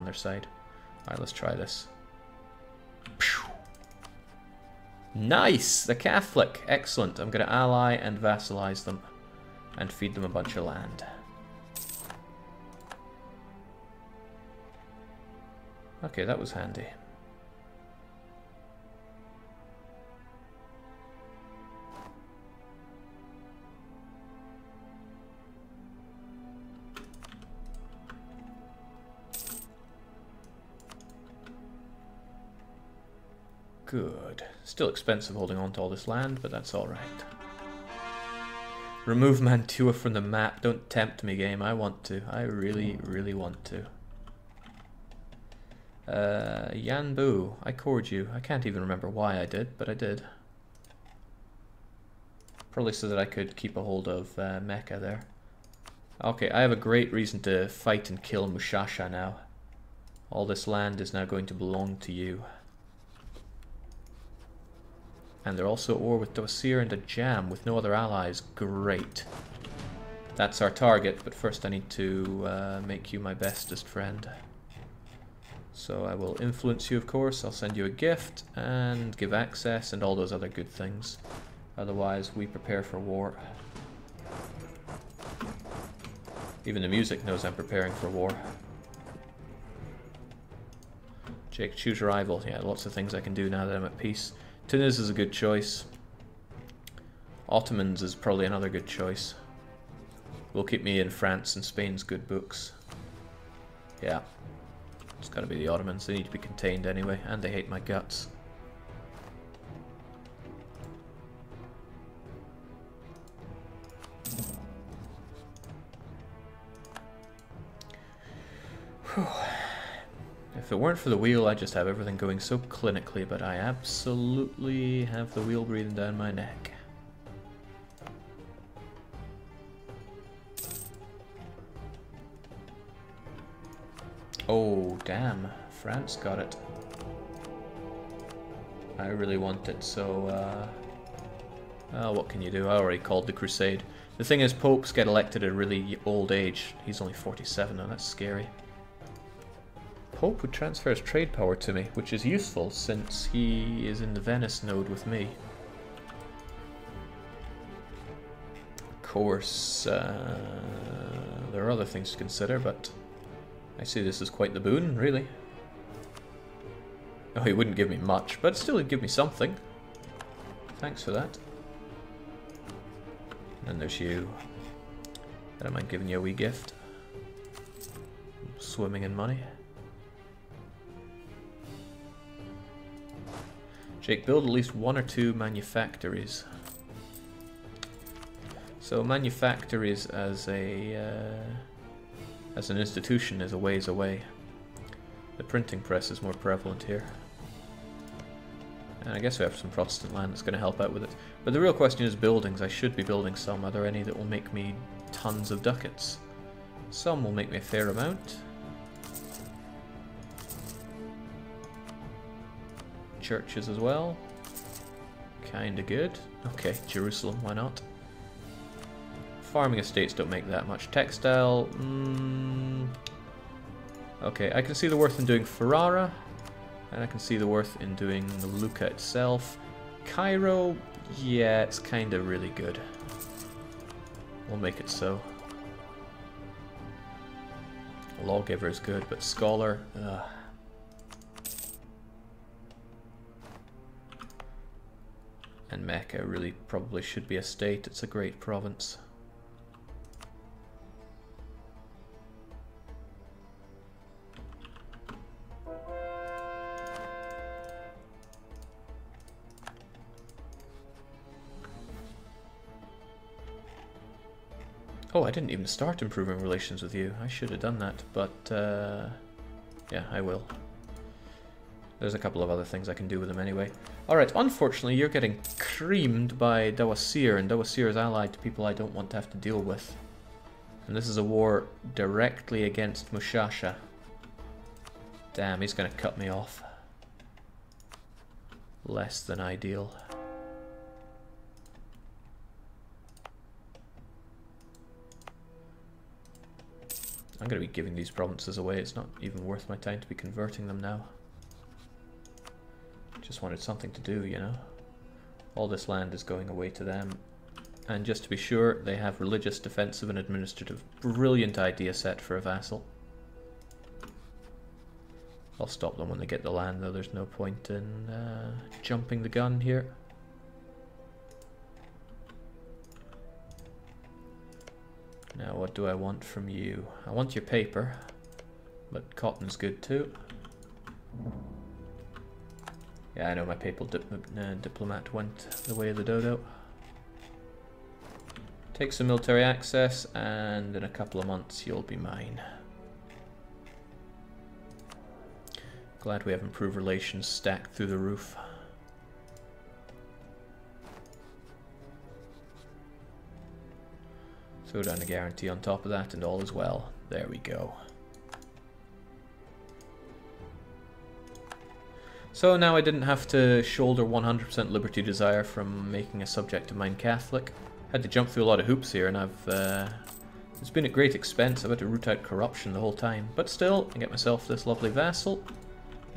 their side. Alright, let's try this. Nice! The Catholic! Excellent. I'm going to ally and vassalize them. And feed them a bunch of land. Okay, that was handy. Good. Still expensive holding on to all this land, but that's alright. Remove Mantua from the map. Don't tempt me, game. I want to. I really, really want to. Yanbu. I cored you. I can't even remember why I did, but I did. Probably so that I could keep a hold of Mecca there. Okay, I have a great reason to fight and kill Mushasha now. All this land is now going to belong to you. And they're also at war with Dosir and Ajam with no other allies. Great. That's our target, but first I need to make you my bestest friend. So I will influence you, of course. I'll send you a gift and give access and all those other good things. Otherwise, we prepare for war. Even the music knows I'm preparing for war. Jake, choose rival. Yeah, lots of things I can do now that I'm at peace. Tunis is a good choice. Ottomans is probably another good choice. Will keep me in France and Spain's good books. Yeah. It's gotta be the Ottomans. They need to be contained anyway, and they hate my guts. Whew. If it weren't for the wheel, I'd just have everything going so clinically, but I absolutely have the wheel breathing down my neck. Oh, damn. France got it. I really want it, so, well, what can you do? I already called the crusade. The thing is, popes get elected at a really old age. He's only 47 now, that's scary. Pope would transfer his trade power to me, which is useful since he is in the Venice node with me. Of course, there are other things to consider, but I see this as quite the boon, really. Oh, he wouldn't give me much, but still he'd give me something. Thanks for that. And then there's you. I don't mind giving you a wee gift. Swimming in money. Jake, build at least 1 or 2 manufactories. So manufactories as an institution is a ways away. The printing press is more prevalent here. And I guess we have some Protestant land that's going to help out with it. But the real question is buildings. I should be building some. Are there any that will make me tons of ducats? Some will make me a fair amount. Churches as well. Kinda good. Okay, Jerusalem, why not? Farming estates don't make that much. Textile, okay, I can see the worth in doing Ferrara, and I can see the worth in doing Lucca itself. Cairo, yeah, it's kinda really good. We'll make it so. Lawgiver is good, but Scholar, ugh. And Mecca really probably should be a state. It's a great province. Oh, I didn't even start improving relations with you. I should have done that, but yeah, I will. There's a couple of other things I can do with them anyway. Alright, unfortunately you're getting creamed by Dawasir, and Dawasir is allied to people I don't want to have to deal with. And this is a war directly against Mushasha. Damn, he's gonna cut me off. Less than ideal. I'm going to be giving these provinces away. It's not even worth my time to be converting them now. Just wanted something to do, you know. All this land is going away to them. And just to be sure, they have religious, defensive and administrative. Brilliant idea set for a vassal. I'll stop them when they get the land, though. There's no point in jumping the gun here. Now, what do I want from you? I want your paper, but cotton's good too. Yeah, I know my papal diplomat went the way of the dodo. Take some military access, and in a couple of months you'll be mine. Glad we have improved relations stacked through the roof. Throw down a guarantee on top of that and all is well. There we go. So now I didn't have to shoulder 100% liberty desire from making a subject of mine Catholic. Had to jump through a lot of hoops here, and it's been at great expense. I've had to root out corruption the whole time. But still, I get myself this lovely vassal.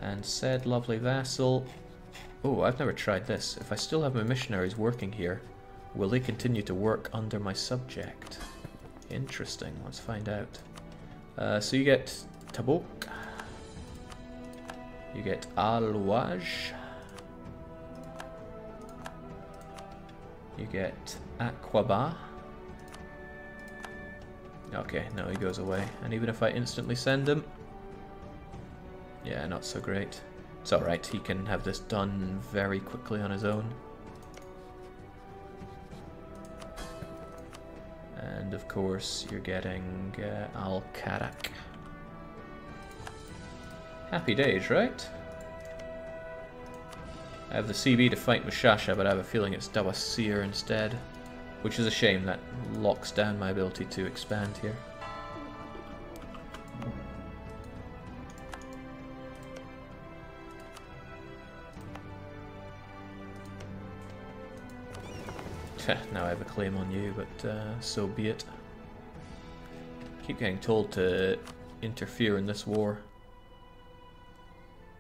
And said lovely vassal... Oh, I've never tried this. If I still have my missionaries working here, will they continue to work under my subject? Interesting, let's find out. So you get Tabuk. You get Al-Waj. You get Aqaba. Okay, no, he goes away. And even if I instantly send him... Yeah, not so great. It's alright, he can have this done very quickly on his own. And of course, you're getting Al-Karak. Happy days, right? I have the CB to fight Mushasha, but I have a feeling it's Dawasir instead. Which is a shame, that locks down my ability to expand here. Now I have a claim on you, but so be it. Keep getting told to interfere in this war.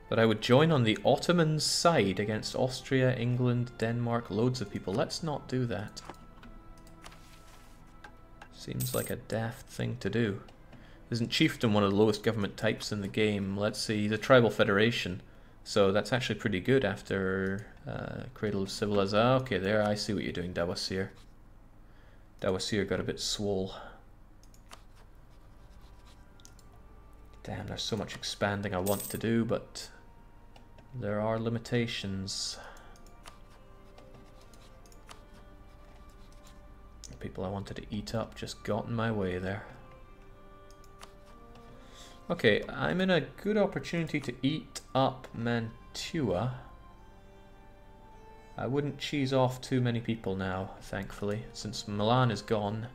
But I would join on the Ottomans' side against Austria, England, Denmark, loads of people. Let's not do that. Seems like a daft thing to do. Isn't chieftain one of the lowest government types in the game? Let's see, the tribal federation. So that's actually pretty good after Cradle of Civilization. Okay, there, I see what you're doing, Dawasir. Dawasir got a bit swole. Damn, there's so much expanding I want to do, but there are limitations. The people I wanted to eat up just got in my way there. Okay, I'm in a good opportunity to eat up Mantua. I wouldn't cheese off too many people now, thankfully, since Milan is gone.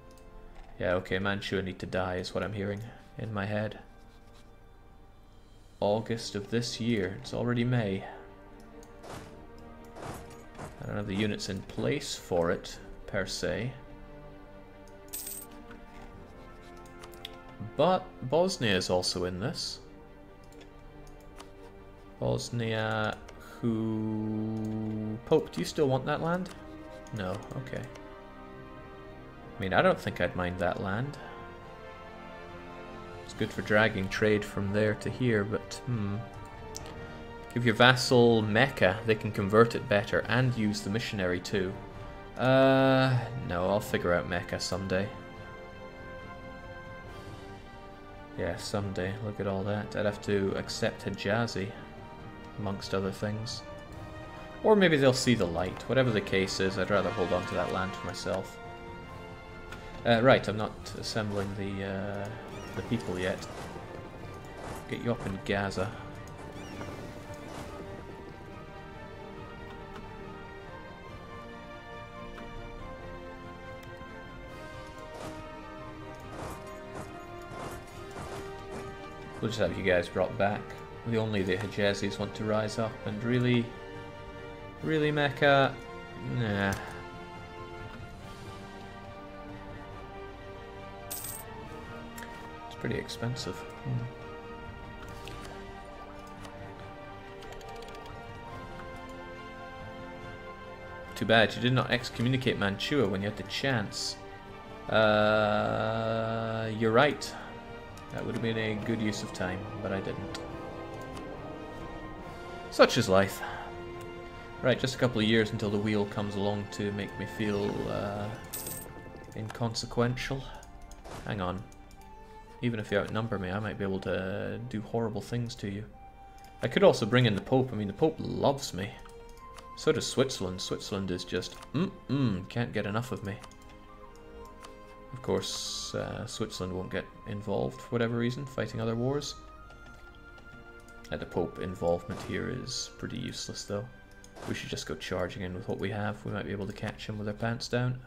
Yeah, okay, Mantua need to die is what I'm hearing in my head. August of this year, it's already May. I don't have the units in place for it, per se. But Bosnia is also in this. Bosnia, who... Pope, do you still want that land? No, okay. I mean, I don't think I'd mind that land. It's good for dragging trade from there to here, but give your vassal Mecca, they can convert it better and use the missionary too. No, I'll figure out Mecca someday. Yeah, someday. Look at all that. I'd have to accept Hijazi, amongst other things. Or maybe they'll see the light. Whatever the case is, I'd rather hold on to that land for myself. Right, I'm not assembling the people yet. Get you up in Gaza. We'll just have you guys brought back. Only the Hijazis want to rise up, and really, Mecca, nah. It's pretty expensive. Too bad you did not excommunicate Mantua when you had the chance. You're right. That would have been a good use of time, but I didn't. Such is life. Right, just a couple of years until the wheel comes along to make me feel inconsequential. Hang on. Even if you outnumber me, I might be able to do horrible things to you. I could also bring in the Pope. I mean, the Pope loves me. So does Switzerland. Switzerland is just, can't get enough of me. Of course, Switzerland won't get involved for whatever reason, fighting other wars. The Pope involvement here is pretty useless, though. We should just go charging in with what we have. We might be able to catch him with our pants down.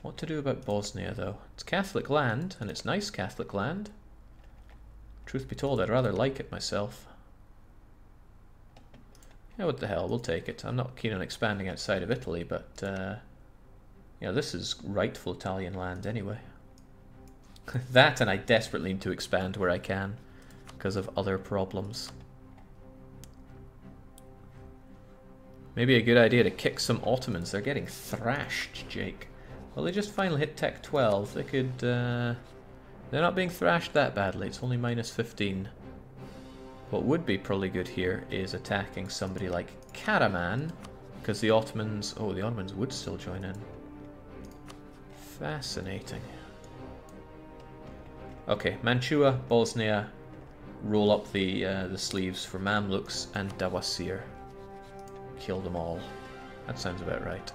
What to do about Bosnia, though? It's Catholic land, and it's nice Catholic land. Truth be told, I'd rather like it myself. Yeah, what the hell, we'll take it. I'm not keen on expanding outside of Italy, but, you know, this is rightful Italian land anyway. That, and I desperately need to expand where I can, because of other problems. Maybe a good idea to kick some Ottomans. They're getting thrashed, Jake. Well, they just finally hit Tech 12. They could, they're not being thrashed that badly. It's only -15. What would be probably good here is attacking somebody like Karaman, because the Ottomans... Oh, the Ottomans would still join in. Fascinating. Okay, Mantua, Bosnia, roll up the sleeves for Mamluks and Dawasir. Kill them all. That sounds about right.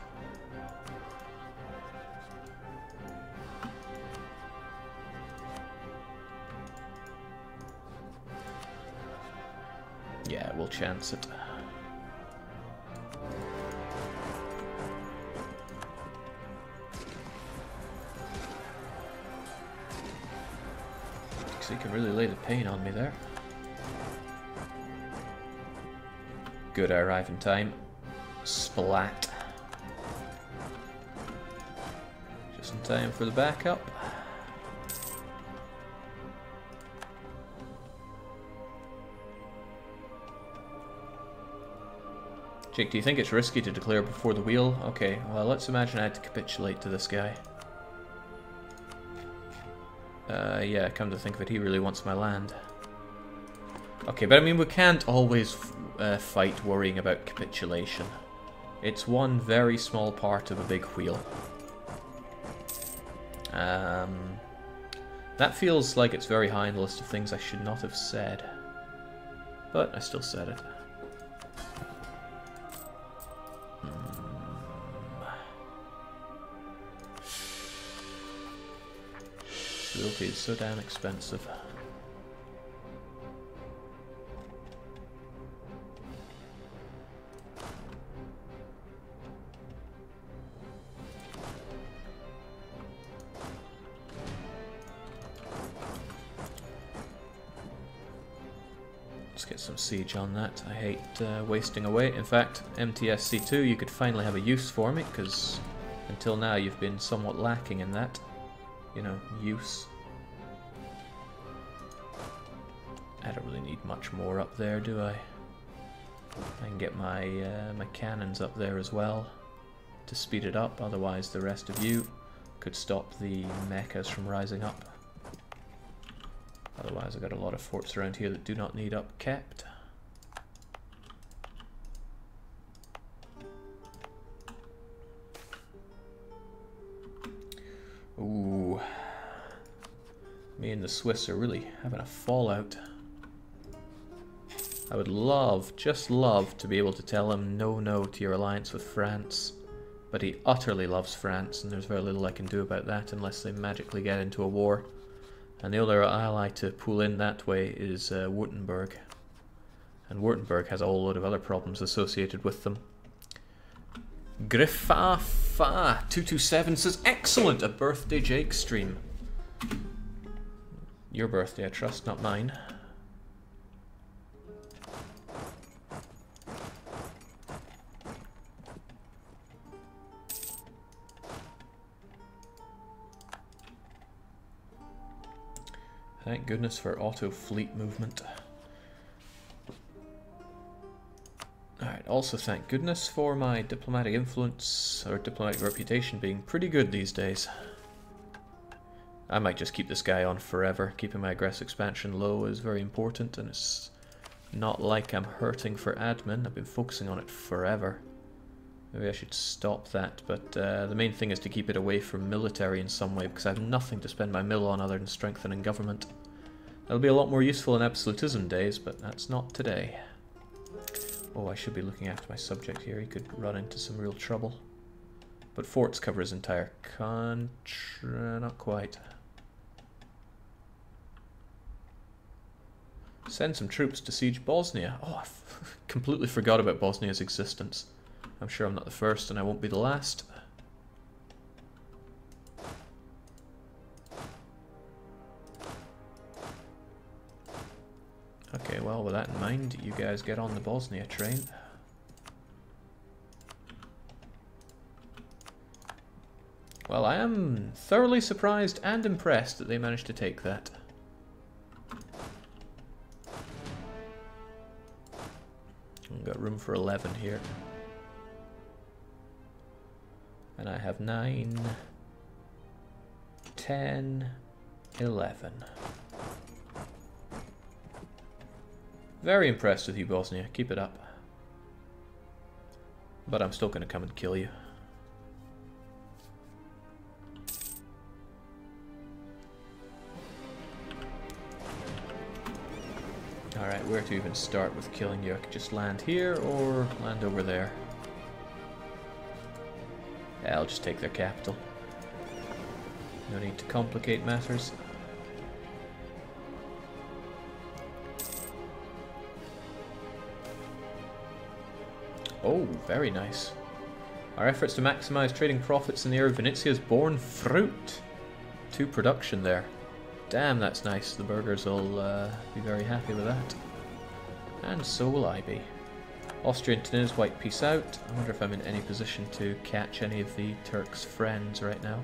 Yeah, we'll chance it. So you can really lay the pain on me there. Good, I arrive in time. Splat. Just in time for the backup. Jake, do you think it's risky to declare before the wheel? Okay, well, let's imagine I had to capitulate to this guy. Yeah, come to think of it, he really wants my land. Okay, but I mean, we can't always fight worrying about capitulation. It's one very small part of a big wheel. That feels like it's very high on the list of things I should not have said. But I still said it. Stability is so damn expensive. Let's get some siege on that. I hate wasting away. In fact, MTSC2, you could finally have a use for me, because until now you've been somewhat lacking in that. You know, use. I don't really need much more up there, do I? I can get my my cannons up there as well to speed it up, otherwise the rest of you could stop the mechas from rising up. Otherwise I've got a lot of forts around here that do not need upkept. Ooh. Me and the Swiss are really having a fallout. I would love, just love, to be able to tell him no to your alliance with France. But he utterly loves France, and there's very little I can do about that unless they magically get into a war. And the other ally to pull in that way is Württemberg. And Württemberg has a whole load of other problems associated with them. Griffafa227 says, excellent, a birthday Jake stream. Your birthday, I trust, not mine. Thank goodness for auto fleet movement. Alright, also thank goodness for my diplomatic influence, or diplomatic reputation being pretty good these days. I might just keep this guy on forever. Keeping my aggressive expansion low is very important, and it's not like I'm hurting for admin. I've been focusing on it forever. Maybe I should stop that, but the main thing is to keep it away from military in some way, because I have nothing to spend my mill on other than strengthening government. That'll be a lot more useful in absolutism days, but that's not today. Oh, I should be looking after my subject here. He could run into some real trouble. But forts cover his entire country. Not quite. Send some troops to siege Bosnia. Oh, I completely forgot about Bosnia's existence. I'm sure I'm not the first, and I won't be the last. Okay, well, with that in mind, you guys get on the Bosnia train. Well, I am thoroughly surprised and impressed that they managed to take that. We've got room for 11 here. And I have 9, 10, 11. Very impressed with you, Bosnia. Keep it up. But I'm still going to come and kill you. Alright, where to even start with killing you? I could just land here or land over there. Yeah, I'll just take their capital. No need to complicate matters. Oh, very nice. Our efforts to maximize trading profits in the area of Venetia has borne fruit. 2 production there. Damn, that's nice. The burghers will be very happy with that. And so will I be. Austria and Tunisia wipe peace out. I wonder if I'm in any position to catch any of the Turks' friends right now.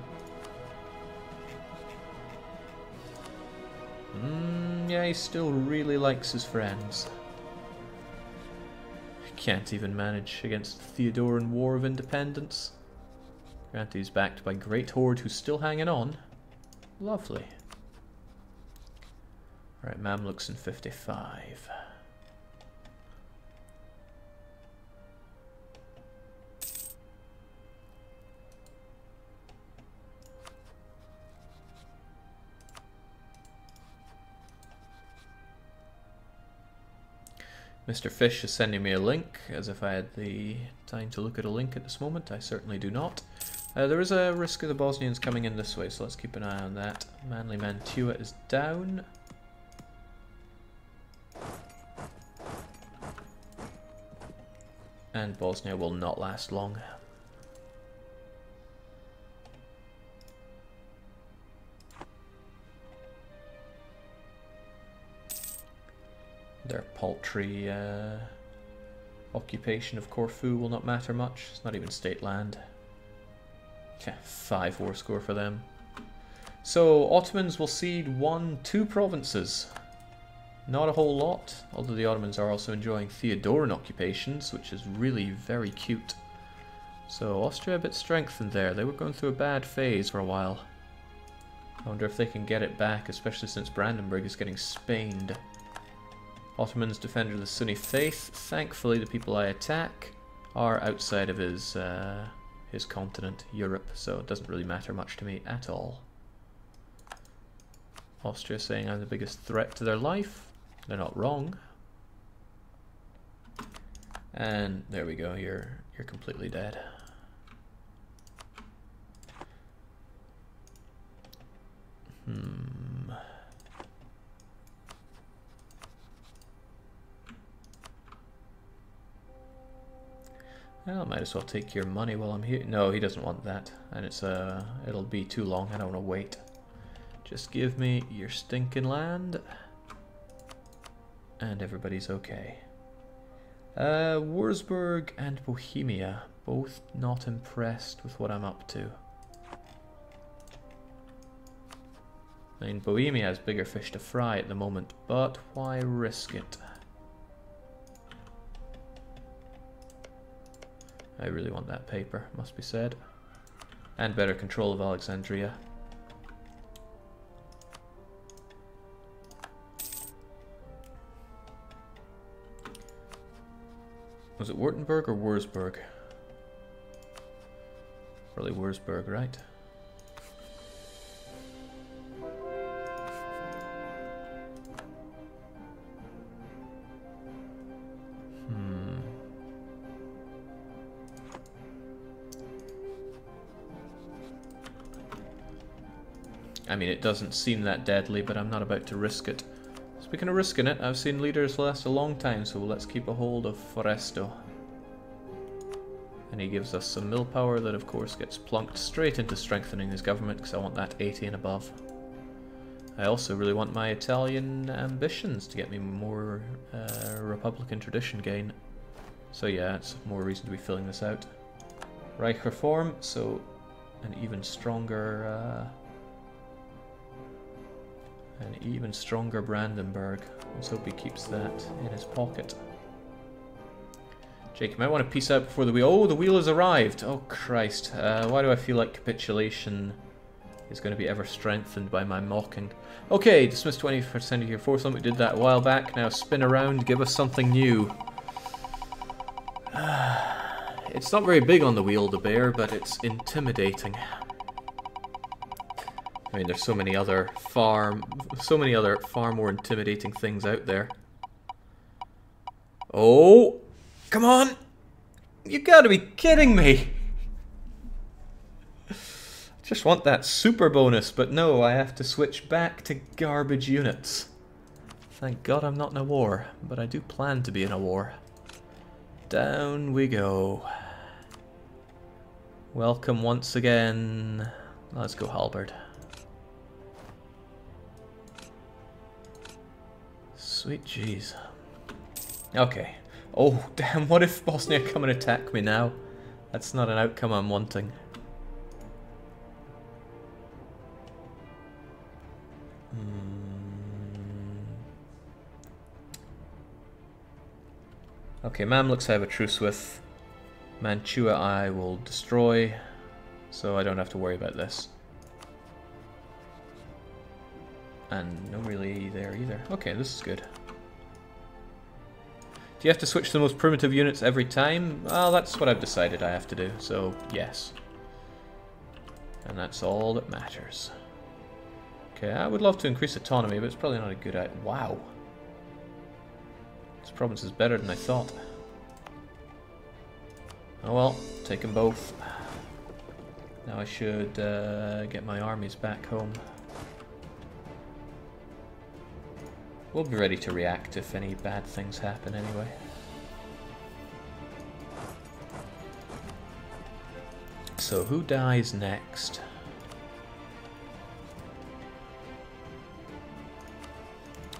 Yeah, he still really likes his friends. Can't even manage against the Theodoran War of Independence. Granted, he's backed by Great Horde, who's still hanging on. Lovely. Alright, Mamluks in 55. Mr. Fish is sending me a link, as if I had the time to look at a link at this moment. I certainly do not. There is a risk of the Bosnians coming in this way, so let's keep an eye on that. Manly Mantua is down. And Bosnia will not last long. Their paltry occupation of Corfu will not matter much. It's not even state land. Yeah, 5 war score for them. So Ottomans will cede 2 provinces. Not a whole lot, although the Ottomans are also enjoying Theodoran occupations, which is really very cute. So Austria a bit strengthened there. They were going through a bad phase for a while. I wonder if they can get it back, especially since Brandenburg is getting Spained. Ottomans defender the Sunni faith. Thankfully, the people I attack are outside of his continent, Europe, so it doesn't really matter much to me at all. Austria saying I'm the biggest threat to their life. They're not wrong. And there we go. You're completely dead. Well, I might as well take your money while I'm here. No, he doesn't want that, and it'll be too long. I don't want to wait. Just give me your stinking land, and everybody's okay. Wurzburg and Bohemia, both not impressed with what I'm up to. I mean, Bohemia has bigger fish to fry at the moment, but why risk it? I really want that paper, must be said. And better control of Alexandria. Was it Württemberg or Wurzburg? Probably Wurzburg, right? I mean, it doesn't seem that deadly, but I'm not about to risk it. Speaking of risking it, I've seen leaders last a long time, so let's keep a hold of Foresto. And he gives us some mill power that, of course, gets plunked straight into strengthening his government, because I want that 80 and above. I also really want my Italian ambitions to get me more Republican tradition gain. So yeah, it's more reason to be filling this out. Reich Reform, so an even stronger Brandenburg. Let's hope he keeps that in his pocket. Jake, you might want to peace out before the wheel. Oh, the wheel has arrived! Oh, Christ. Why do I feel like capitulation is going to be ever strengthened by my mocking? Okay, dismiss 20% of your force limit. We did that a while back. Now spin around, give us something new. It's not very big on the wheel, the bear, but it's intimidating. I mean, there's so many other far more intimidating things out there. Oh, come on! You gotta be kidding me! Just want that super bonus, but no, I have to switch back to garbage units. Thank God I'm not in a war, but I do plan to be in a war. Down we go. Welcome once again. Let's go halberd. Sweet jeez. Okay. Oh, damn, what if Bosnia come and attack me now? That's not an outcome I'm wanting. Okay, Mamluks I have a truce with. Mantua I will destroy, so I don't have to worry about this. And no really there either. Okay, this is good. Do you have to switch to the most primitive units every time? Well, that's what I've decided I have to do, so yes. And that's all that matters. Okay, I would love to increase autonomy, but it's probably not a good idea. Wow. This province is better than I thought. Oh well, take them both. Now I should get my armies back home. We'll be ready to react if any bad things happen anyway. So who dies next?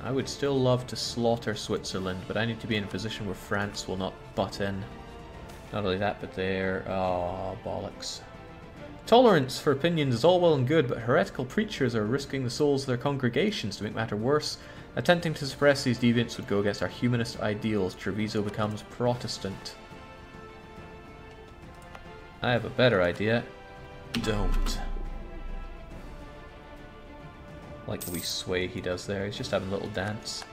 I would still love to slaughter Switzerland, but I need to be in a position where France will not butt in. Not only that, but they're... oh, bollocks. Tolerance for opinions is all well and good, but heretical preachers are risking the souls of their congregations. To make matter worse, attempting to suppress these deviants would go against our humanist ideals. Treviso becomes Protestant. I have a better idea. Don't. Like the wee sway he does there. He's just having a little dance.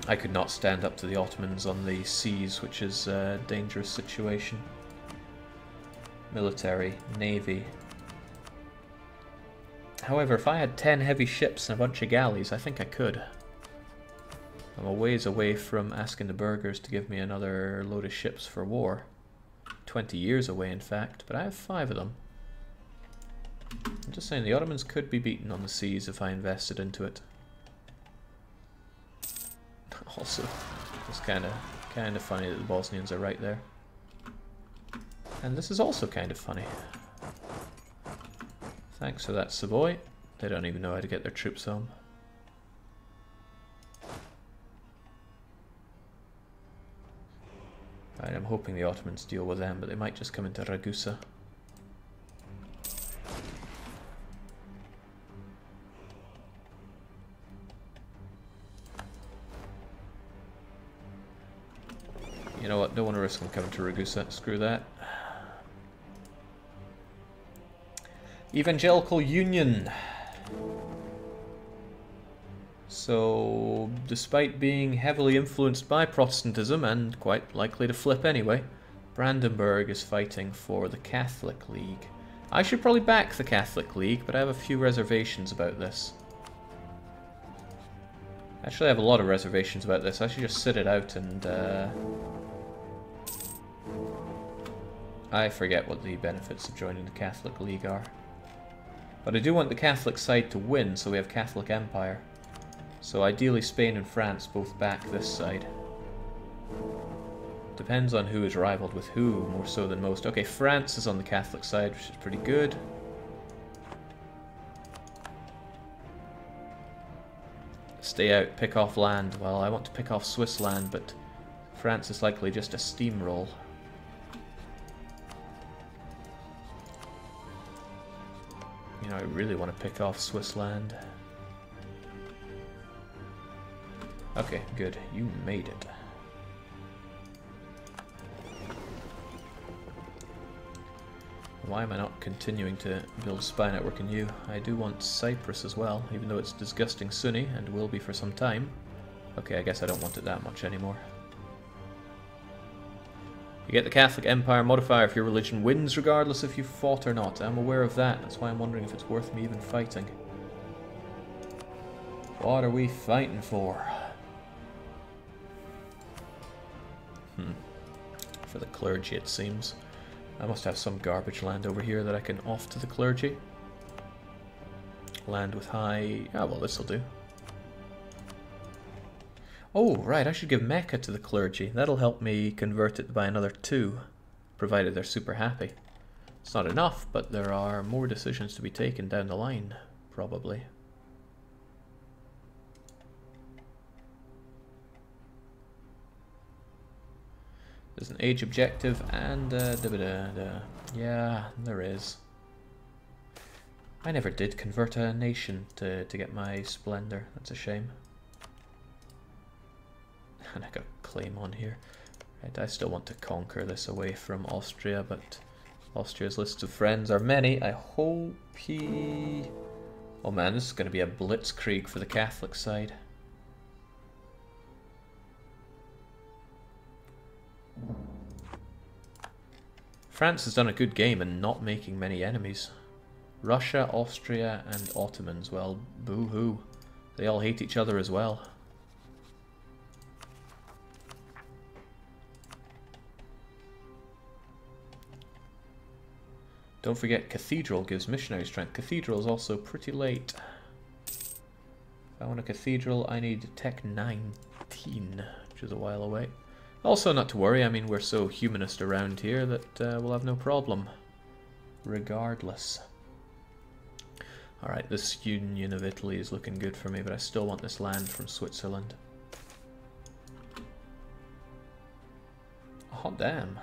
I could not stand up to the Ottomans on the seas, which is a dangerous situation. Military, navy. However, if I had 10 heavy ships and a bunch of galleys, I think I could. I'm a ways away from asking the burghers to give me another load of ships for war. 20 years away, in fact, but I have 5 of them. I'm just saying the Ottomans could be beaten on the seas if I invested into it. Also, it's kind of funny that the Bosnians are right there. And this is also kind of funny. Thanks for that, Savoy. They don't even know how to get their troops home. Right, I'm hoping the Ottomans deal with them, but they might just come into Ragusa. You know what? Don't want to risk them coming to Ragusa. Screw that. Evangelical Union. So, despite being heavily influenced by Protestantism, and quite likely to flip anyway, Brandenburg is fighting for the Catholic League. I should probably back the Catholic League, but I have a few reservations about this. Actually, I have a lot of reservations about this. I should just sit it out and... I forget what the benefits of joining the Catholic League are. But I do want the Catholic side to win, so we have Catholic Empire. So ideally Spain and France both back this side. Depends on who is rivaled with who, more so than most. Okay, France is on the Catholic side, which is pretty good. Stay out, pick off land. Well, I want to pick off Swiss land, but France is likely just a steamroll. You know, I really want to pick off Swiss land. Okay, good. You made it. Why am I not continuing to build spy network in you? I do want Cyprus as well, even though it's disgusting Sunni and will be for some time. Okay, I guess I don't want it that much anymore. You get the Catholic Empire modifier if your religion wins, regardless if you fought or not. I'm aware of that. That's why I'm wondering if it's worth me even fighting. What are we fighting for? For the clergy, it seems. I must have some garbage land over here that I can off to the clergy. Land with high... Ah, well, this'll do. Oh, right, I should give Mecca to the clergy. That'll help me convert it by another 2, provided they're super happy. It's not enough, but there are more decisions to be taken down the line, probably. There's an age objective and yeah, there is. I never did convert a nation to get my splendor. That's a shame. And I got a claim on here. Right, I still want to conquer this away from Austria, but Austria's lists of friends are many. I hope he... Oh man, this is going to be a blitzkrieg for the Catholic side. France has done a good game in not making many enemies. Russia, Austria, and Ottomans, well, boo-hoo. They all hate each other as well. Don't forget, Cathedral gives missionary strength. Cathedral is also pretty late. If I want a Cathedral, I need Tech 19, which is a while away. Also, not to worry, I mean, we're so humanist around here that we'll have no problem, regardless. Alright, this Union of Italy is looking good for me, but I still want this land from Switzerland. Oh, damn.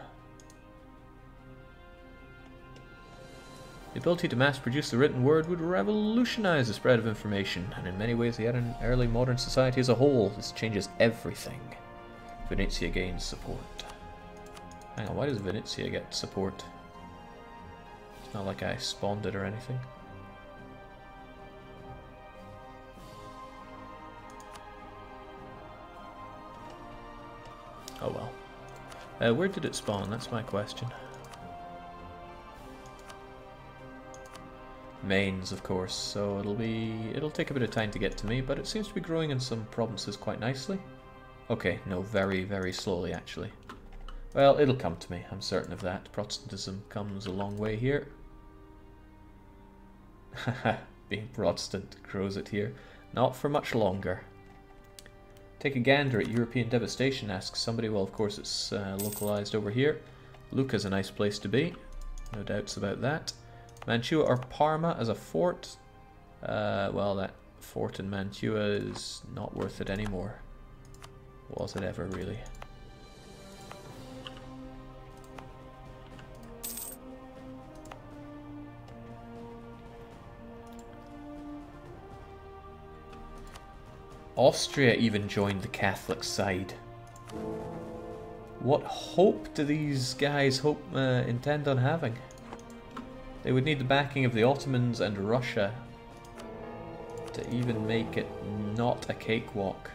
The ability to mass-produce the written word would revolutionize the spread of information, and in many ways the early modern society as a whole. This changes everything. Venetia gains support. Hang on, why does Venetia get support? It's not like I spawned it or anything. Oh well. Where did it spawn? That's my question. Mainz, of course, so it'll take a bit of time to get to me, but it seems to be growing in some provinces quite nicely. Okay, no, very, very slowly, actually. Well, it'll come to me, I'm certain of that. Protestantism comes a long way here. Haha, being Protestant grows it here. Not for much longer. Take a gander at European devastation, asks somebody. Well, of course, it's localized over here. Lucca's a nice place to be. No doubts about that. Mantua or Parma as a fort? Well, that fort in Mantua is not worth it anymore. Was it ever, really? Austria even joined the Catholic side. What hope do these guys intend on having? They would need the backing of the Ottomans and Russia to even make it not a cakewalk.